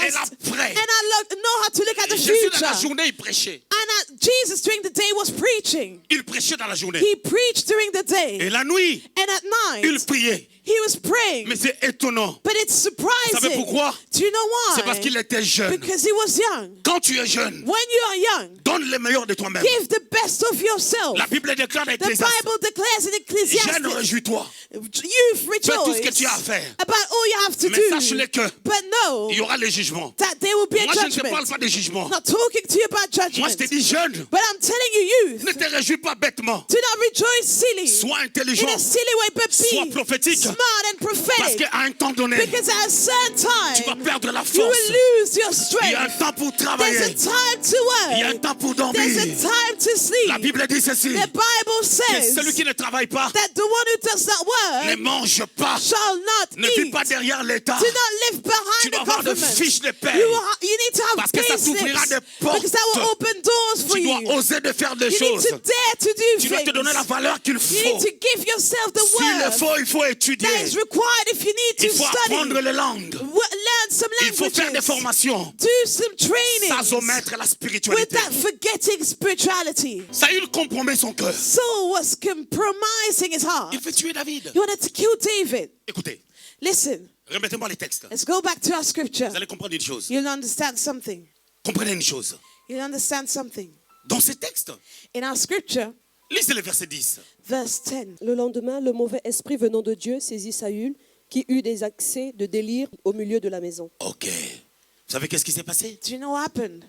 et past l'après. and I know how to look at the Jésus dans la future. journée, il prêchait. And Jesus during the day was preaching. Il prêchait dans la journée. He preached during the Et day. la nuit, And at il night, priait. he was praying. Mais c'est étonnant. But it's Vous savez surprising. pourquoi? Do you know C'est parce qu'il why? était jeune. Because he was young. Quand tu es jeune, When you are young, donne le meilleur de toi-même. give the best of yourself. La Bible déclare dans The Ecclésiaste, Bible declares in jeune, Ecclesiastes, réjouis-toi. youth Fais tout ce que rejoice tu as à faire. about all you have to Mais sache-le do. que But know il y aura le jugement. that there will be a Moi, je ne te parle judgment. pas de jugement. I'm not talking to you about Moi, je judgment. te dis jeune, But I'm telling you, youth, ne te réjouis pas bêtement. do not rejoice silly. Sois In intelligent. a silly way, but Sois be prophétique. smart and Parce prophetic. qu'à un temps donné, Because at a certain tu vas time, perdre la you force. will lose your Il y a un strength. temps pour There's a travailler. time to Il y a un work. temps pour There's a dormir. time to La sleep. Bible dit ceci. The Bible Que celui says qui ne travaille pas that the one who does not word ne mange pas, shall not ne vis eat. pas derrière l'État. Do not live Tu behind dois the avoir de government. fiches de paie. You need to have Parce que ça t'ouvrira payslips des portes. because that will open doors for Tu dois you. oser de faire des You need choses. to dare to do Tu dois te donner la things. valeur qu'il You faut. need to give yourself the S'il le word faut, il faut étudier. that is required if you need Il to faut study. apprendre les langues. Learn some Il faut faire des languages. formations Do some training sans omettre la with spiritualité. that forgetting spirituality. Saül compromet son cœur. Saul was compromising his heart. Il veut tuer David. He wanted to kill David. Écoutez, Listen, remettez-moi les textes. let's go back to our scripture. Vous allez comprendre une chose. You'll understand something. Comprenez une chose. You'll understand something. Dans ces textes, In our scripture, lisez le verset 10. verse 10. Le lendemain, le mauvais esprit venant de Dieu saisit Saül, qui eut des accès de délire au milieu de la maison. Ok. Vous savez qu'est-ce qui s'est passé? Do you know what happened?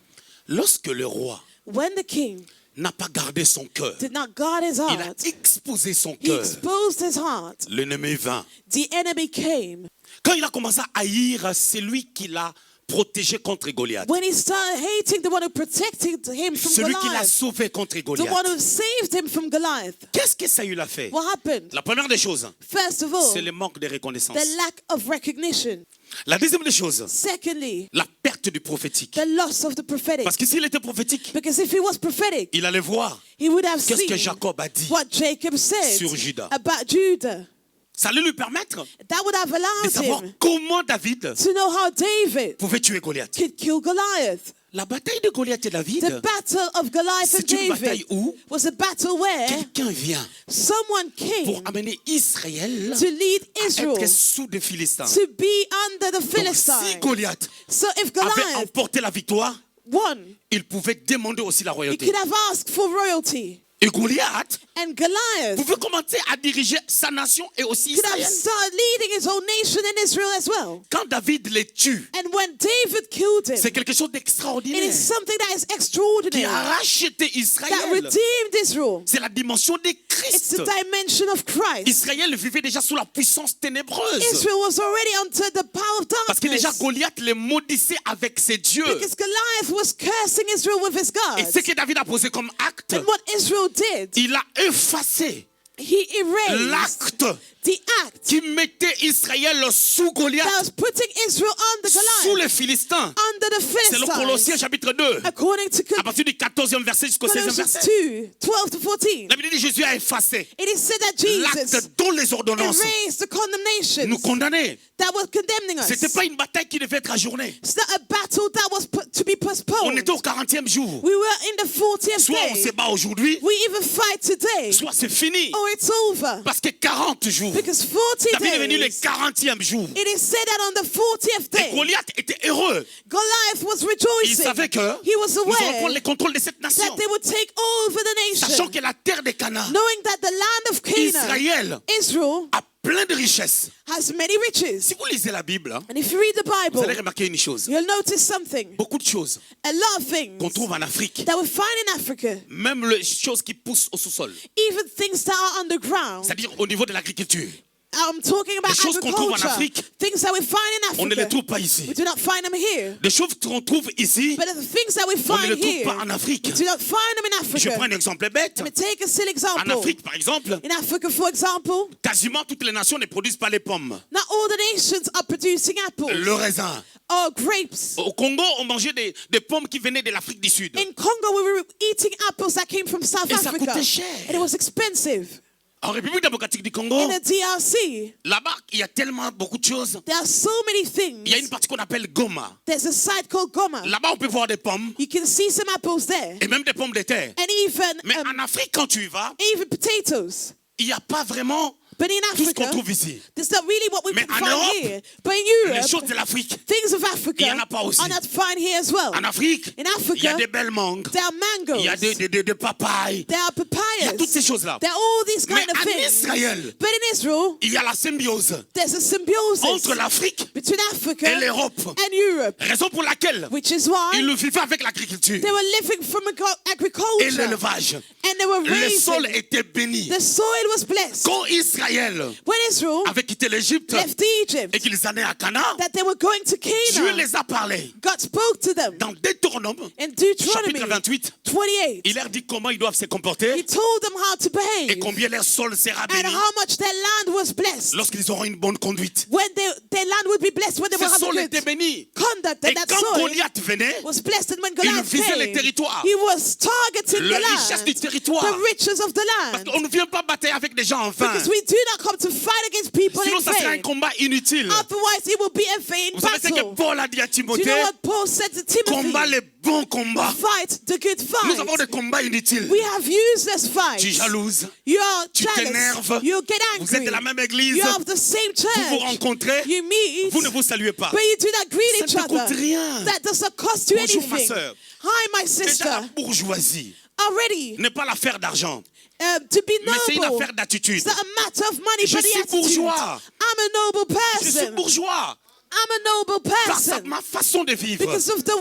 Lorsque le roi When the king n'a pas gardé son cœur, did not guard his il a heart, exposé son he cœur, exposed his heart. l'ennemi vint. The enemy came. Quand il a commencé à haïr celui qui l'a protégé contre Goliath, When he started hating the one who protected him from celui qui l'a Goliath, sauvé contre the one Goliath, who saved him from Goliath, qu'est-ce que Saül a fait? what happened? La première des choses, First of all, c'est le manque de reconnaissance. the lack of recognition. La deuxième des choses, Secondly, la perte du prophétique. the loss of the prophetic. Parce que s'il était prophétique, Because if he was prophetic, il allait voir he would have qu'est-ce que seen Jacob a dit what Jacob said sur Judas. about Judah. Ça allait lui permettre That would have de allowed savoir him comment David to know how David pouvait tuer Goliath. could kill Goliath. La bataille de Goliath et David, The battle of Goliath and c'est une bataille David où was a battle where quelqu'un vient someone pour came amener Israël to lead à Israel être sous des Philistins. to be under the Donc, si Philistines. Goliath So if avait Goliath emporté la victoire, won, il pouvait demander aussi la he royauté. could have asked for royalty. Et Goliath And Goliath pouvait commencer à diriger sa nation et aussi could have Israël. started leading his own nation and Israel as well. Quand David les tue, And when David killed him, c'est quelque chose it d'extraordinaire is something that is qui extraordinary, a racheté that Israël. redeemed Israel. C'est la dimension de It's Christ. the dimension of Christ. Israël vivait déjà sous la puissance ténébreuse. Israel was already under the power of Parce que déjà darkness. Goliath les maudissait avec ses dieux. Because Goliath was cursing Israel with his Et gods. ce que David a posé comme acte, And what Israel did, il a effacé he erased l'acte the act qui mettait Israël sous Goliath, that was putting Israel under sous Goliath, les Philistins. under the C'est le Colossiens Philistines. chapitre 2, According to à partir du 14e verset jusqu'au 16e Colossians verset. 2, 12 to 14. La Bible dit Jésus a effacé It is said that Jesus l'acte dont les ordonnances erased the condemnation nous condamnaient. that was condemning us. C'était pas une bataille qui devait être ajournée. It's not a battle that was put to be On postponed. était au 40e jour. We were in the 40th Soit on se day. bat aujourd'hui, We either fight today soit c'est fini. or it's over. Parce que 40 jours, Because 40 David est venu le days, 40e jour. it is said that on the 40th Et day, Goliath était heureux. Goliath was Il rejoicing. savait que He was nous allons aware prendre le contrôle de cette nation. that they would take over the Sachant nation, que la terre de Canaan, knowing that the land of Canaan, Israël, Israel, a plein de richesses. has many riches. Si vous lisez la Bible, hein, And if you read the vous allez Bible, remarquer une chose. you'll notice something. Beaucoup de choses A lot of things qu'on trouve en Afrique, that we find in Africa, même les choses qui poussent au sous-sol, even things that are underground. c'est-à-dire au niveau de l'agriculture. I'm talking about Les choses qu'on trouve en agriculture. Afrique, Things that we find in on ne les Africa. trouve pas ici. We do not find them here. Les choses qu'on trouve ici, But the things that we on ne find les trouve here, pas en Afrique. we do not find them in Je prends Africa. un exemple bête. Let me take a silly En example. Afrique, par exemple, In Africa, for example, quasiment toutes les nations ne produisent pas les pommes. not all the nations are producing apples Le raisin. or grapes. Au Congo, on mangeait des pommes qui venaient de l'Afrique du Sud. In Congo, we were eating apples that came from South Et ça Africa. coûtait cher. And it was expensive. En République démocratique du Congo, In the DRC, là-bas, il y a tellement beaucoup de choses. there are so many Il y a une things. partie qu'on appelle Goma. There's a site called Goma. Là-bas, on peut voir des pommes You can see some apples there. et même des pommes de terre. And even, Mais en Afrique, quand tu y vas, even potatoes. il n'y a pas vraiment But in tout ce qu'on Africa, trouve ici. that's not really what we Mais can en find Europe, here. But in Les choses Europe, de l'Afrique. things of Il y Africa en a pas aussi. are not found here as well. En Afrique, In il y a Africa, des belles mangues. there are Il y a mangoes. des papayes. There are Il y a toutes ces papayas. choses-là. There are all these Mais kind of en things. Israël, But in Israel, il y a la symbiose there's a symbiosis entre l'Afrique between Africa et l'Europe. and Europe, Raison pour laquelle which is why ils vivaient avec l'agriculture they were living from et agriculture. l'élevage. And they were Le sol raising. était béni. The soil was blessed. Quand Israël When Israel avait quitté l'Égypte left Egypt, et qu'ils allaient à Canaan, that they were going to Dieu Canaan, les a parlé. God spoke to them. Dans Deutéronome, In Deuteronomy chapitre 28, 28, il leur dit comment ils doivent se comporter he told them how to et behave combien leur sol sera béni. and how much their land was blessed. lorsqu'ils auront une bonne conduite. When their land would be blessed, when they will Ce have sol a était good béni. conduct, Et and that quand soil Goliath venait, was blessed. And when il Goliath visait les came, territoires, he was targeting les the richesses du land, territoire. the riches of the Parce land. qu'on ne vient pas batailler avec des gens en vain. Because we do not come to fight against people Sinon, in ça serait un vain. combat inutile. Otherwise, it will be a vain Vous savez ce que battle. Paul a dit à Do you Timothée? know what Paul said to Combat Timothy? les bons combats. Fight the good Nous avons fight. des combats inutiles. We have useless Tu fights. jalouses, You are tu jealous. t'énerves, You get vous êtes angry. de la même église, You are of the same vous vous church. rencontrez, You meet, vous ne vous saluez pas. but you do not greet Ça each ne te coûte other. rien. That does not cost you Bonjour, ma anything. sœur. Hi, my Déjà, la sister. bourgeoisie Already, n'est pas l'affaire d'argent, to be mais c'est une noble, affaire d'attitude. it's not a matter of money, Je but the suis attitude. bourgeois. I'm a noble Je suis person. bourgeois I'm a noble par person ma façon de vivre. because of the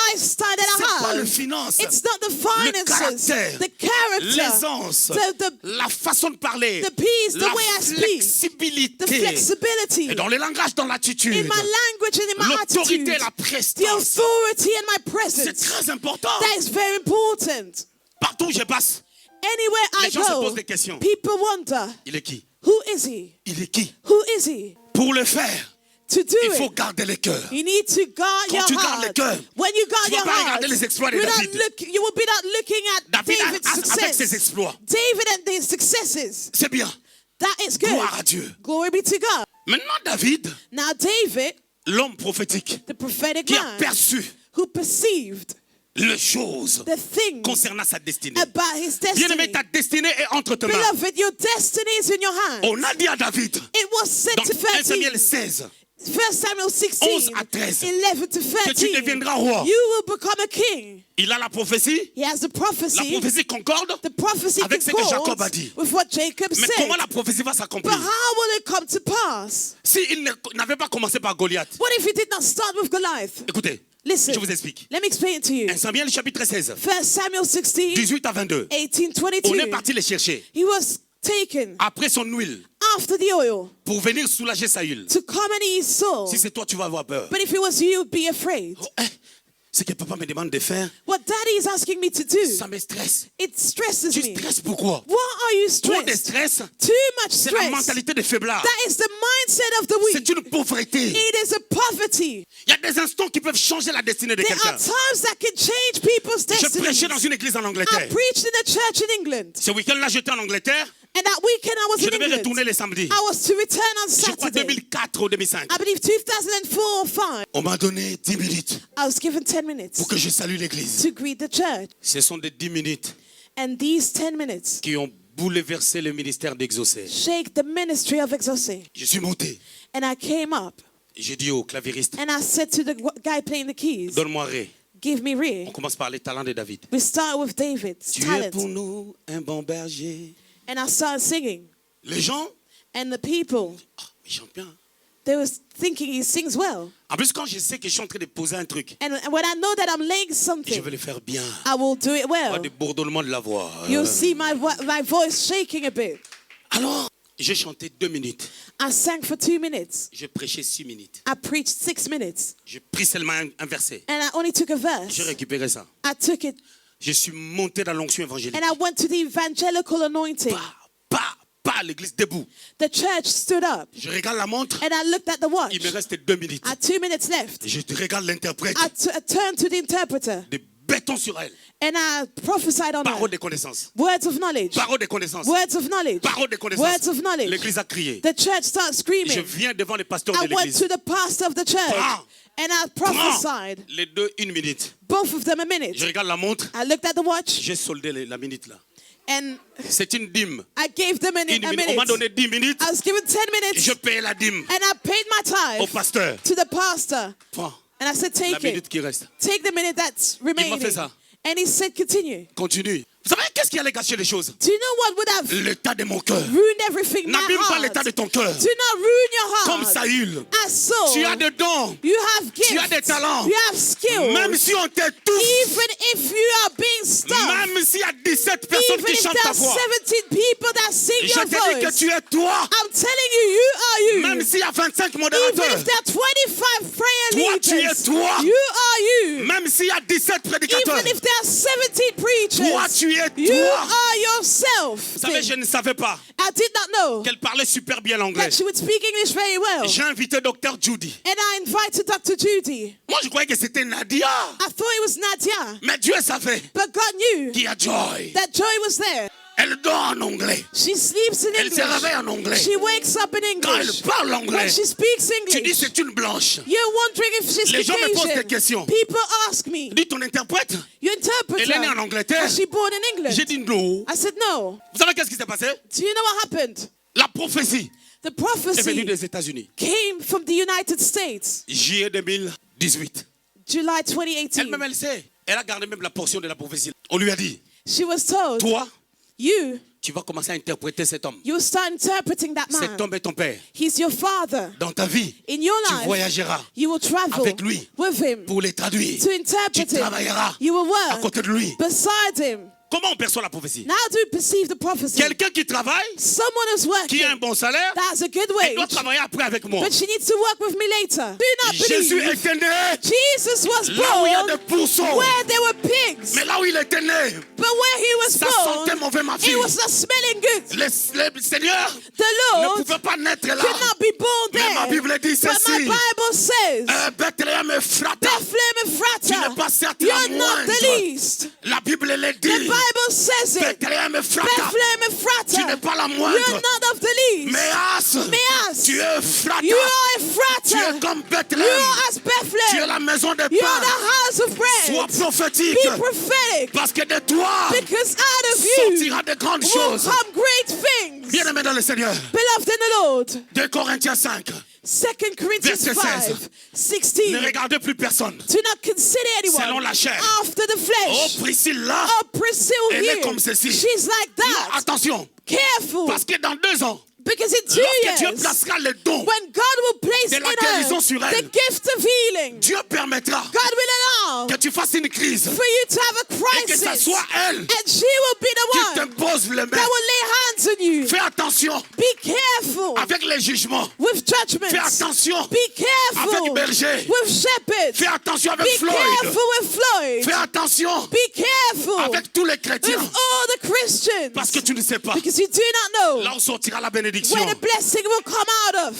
lifestyle that C'est pas I le have. finance, It's not the le finances, caractère, the character, l'aisance, the la façon de parler, the peace, the la way I speak, the flexibilité. flexibility Et dans le langage, dans l'attitude, in my language and in my l'autorité attitude, et la the prestance. authority and my C'est presence. très important. That is very important. Partout où je passe, Anywhere I les gens se go, posent des questions. people wonder, Il est qui? who is he? Il est qui? Who is he? Pour le faire, To do il faut it, garder les cœurs. you need to guard Quand your tu gardes les heart. cœurs, When you guard tu vas your pas heart, regarder les exploits de you David. will be not looking at David David's avec ses success. exploits. David and his successes. C'est bien. That is good. Gloire à Dieu. Glory be to God. Maintenant, David, Now David, l'homme prophétique, the prophetic qui a man, perçu who perceived les choses the things concernant sa destinée. about his destiny. Bien-aimé, ta destinée est entre tes mains. Beloved, your destiny is in your hands. On a dit à David, It was said dans to 1 Samuel 13, 16, 1 Samuel 16, 11 à 13, 11 to que tu 13, deviendras roi. you will become a king. Il a la prophétie. He has the La prophecy. prophétie concorde. The prophecy avec ce que concords Jacob a dit. with what Jacob Mais said. comment la prophétie va But s'accomplir? how will it come to pass? S'il n'avait pas commencé par Goliath. What if he did not start with Goliath? Écoutez, Listen, je vous explique. let me explain it to you. 1 Samuel chapitre 16, 1 Samuel 16, 18 à 22. 18, On est 22. parti les chercher. He was taken Après son huile, after the oil pour venir soulager Saül. to come and ease Saul. Si c'est toi, tu vas avoir peur. But if it was you, you'd be afraid. Oh, hein, ce que papa me demande de faire, What daddy is asking me to do, ça me stresse. it stresses Tu me. stresses pourquoi? Why are you Trop de stressed? stress, Too much c'est la stress. mentalité de faiblard. That is the mindset of the weak. C'est une pauvreté. It is a poverty. Il y a des instants qui peuvent changer la destinée de There are quelqu'un. times that can change people's Je prêchais dans destiny. une église en I Angleterre. preached in a church in England. Ce week-end-là, j'étais en Angleterre. And that weekend I was Je in devais England. retourner les samedis. I was to return on Je crois Saturday. 2004 ou 2005. I believe 2004 or 5. On m'a donné 10 minutes I was given 10 minutes pour que je salue l'église. to greet the church. Ce sont des 10 minutes And these 10 minutes qui ont bouleversé le ministère d'Exaucé. shake the ministry of Exaucé. Je suis monté. And I came up J'ai dit au clavieriste, and I said to the guy playing the keys, donne-moi Ré. give me On Rhea. commence par les talents de David. We start with David's Tu es pour talent. nous un bon berger. And I started singing. Les gens, And the people, il chante bien. they were thinking he sings well. En plus, quand je sais que je suis en train de poser un truc, And when I know that I'm laying je something, vais le faire bien. I will do it Pas well. de bourdonnement de la voix. You'll see my voice shaking a bit. Alors, j'ai chanté 2 minutes. I sang for 2 minutes. J'ai prêché 6 minutes. I preached 6 minutes. J'ai pris seulement un verset. And I only took a J'ai verse. récupéré ça. I took it Je suis monté dans l'onction évangélique. and I went to the evangelical anointing. Pas, l'église debout. The church stood up Je regarde la montre. and I looked at the watch. Il me reste 2 minutes. I had 2 minutes left. Je regarde l'interprète. I turned to the interpreter Des bétons sur elle. and I prophesied on Parole her. de connaissance. Words of knowledge. Parole de connaissance. Words of knowledge. Parole de connaissance. Words of knowledge. L'église a crié. The church started Je screaming. viens devant les pasteurs I de went l'église. to the pastor of the church Prends. and I Prends. prophesied. Les deux, 1 minute. Both of them a Je minute. regarde la montre. I looked at the watch J'ai soldé la minute là. and C'est une dîme. I gave them a 1 minute. On m'a minute. donné 10 minutes. I was given 10 minutes Je paye la dîme and I paid my au tithe pasteur. to the pastor. Prends And I said, la take minute it. qui reste. Take the minute that's remaining. fait ça. And he said, continue. Continue. Vous savez qu'est-ce qui allait gâcher les choses? Do you know what would have L'état de mon cœur. ruined everything? My N'abîme pas heart. l'état de ton cœur. Do not ruin your Comme heart. Saül. As Saul, Tu as des dons. you have gifts. Tu as des talents. You have skills. Même si on t'étouffe. Even if you are being stuck. Même s'il y a 17 personnes Even qui if chantent there ta are voix. 17 people that sing Je your te dis que voice. tu es toi. I'm telling you, you are you. Même s'il y a 25 Even modérateurs. if there are 25 prayer Toi, tu leaders. es toi. You are you. Même s'il y a 17 prédicateurs. Even if there are 17 preachers. Toi, tu Tu es You toi. are yourself. Vous savez, je ne savais pas I did not know qu'elle parlait super bien l'anglais. that she would speak English very well. J'ai invité Dr. Judy. And I invited Dr. Judy. Moi, je croyais que c'était Nadia. I thought it was Nadia, Mais Dieu savait but God knew qu'il y a Joy. that Joy was there. Elle dort en anglais. She sleeps in Elle se réveille en English. anglais. She wakes up in Quand elle English. parle When anglais, she speaks tu dis English, c'est une blanche. you're wondering if she's Les gens me posent des Caucasian. questions. People ask me, Dis ton interprète. your interpreter, Elle est née en Angleterre. was she born in England? J'ai dit non. I said, no. Vous savez qu'est-ce qui s'est passé? Do you know what happened? La prophétie The est venue prophecy des États-Unis. came from the United States, Juillet 2018. July 2018. Elle-même, elle sait. Elle a gardé même la portion de la prophétie. On lui a dit, She was told, toi, you tu vas commencer à interpréter cet homme. will start interpreting that Cet man. homme est ton père. He's your father. Dans ta vie, In your tu life, voyageras you will travel avec lui with him pour les traduire. to Tu interpret him. travailleras You will à work côté de lui. beside him. Comment on perçoit la prophétie? Now do you perceive the prophecy? Quelqu'un qui travaille, Someone who's qui a un working, bon salaire, that has a good il doit wage, travailler après avec moi. but she needs to work with me later. Do not Jésus believe. était né Jesus was là où il y a born des pourceaux. where there were pigs, Mais là où il était né, but where he was ça sentait born, mauvais, ma fille. it was not smelling good. Le Seigneur The ne Lord pouvait pas naître là. could not be born Mais ma there. Bible dit But my ceci. Bible says, Bethléem Ephrata, Bethlehem tu n'es Ephrata, pas certes la you're not the moindre. least. La Bible le The dit. Bible says it. Bethléem Ephrata, Bethlehem tu n'es Ephrata, pas la you're moindre. not of the least. Méas, tu es Ephrata. You are Tu es Ephrata. comme You Bethléem. are as Tu es Bethlehem. la maison de You are pain. the house of Sois bread. prophétique. Be prophetic, Parce que de toi because out of you sortira de grandes will choses. come great things. Bien-aimé dans le Seigneur. Beloved in the Lord, 2 Corinthiens 5. 2 Corinthians Verset 5, Ne 16. regardez plus personne. Do not consider Selon anyone la chair. after the Oh, flesh. Priscille là. Oh, Priscilla Elle est here, comme ceci. she's like Non, that. attention. Careful, Parce que dans 2 ans, because in 2 lorsque Dieu years, placera le don, when God will place de in la her guérison sur the elle, gift of healing, Dieu permettra God will allow que tu fasses une crise for you to have a et que ça crisis, soit elle and she will be qui the one t'impose les that mains. will lay hands on you. Fais attention Be careful avec les jugements. with judgments. Fais attention Be careful avec berger. with shepherds. Fais attention avec Be Floyd. careful with Floyd. Fais attention Be careful avec tous les with chrétiens. all the Christians, Parce que tu ne sais pas because you do not know là où sortira la bénédiction. where the blessing will come out of.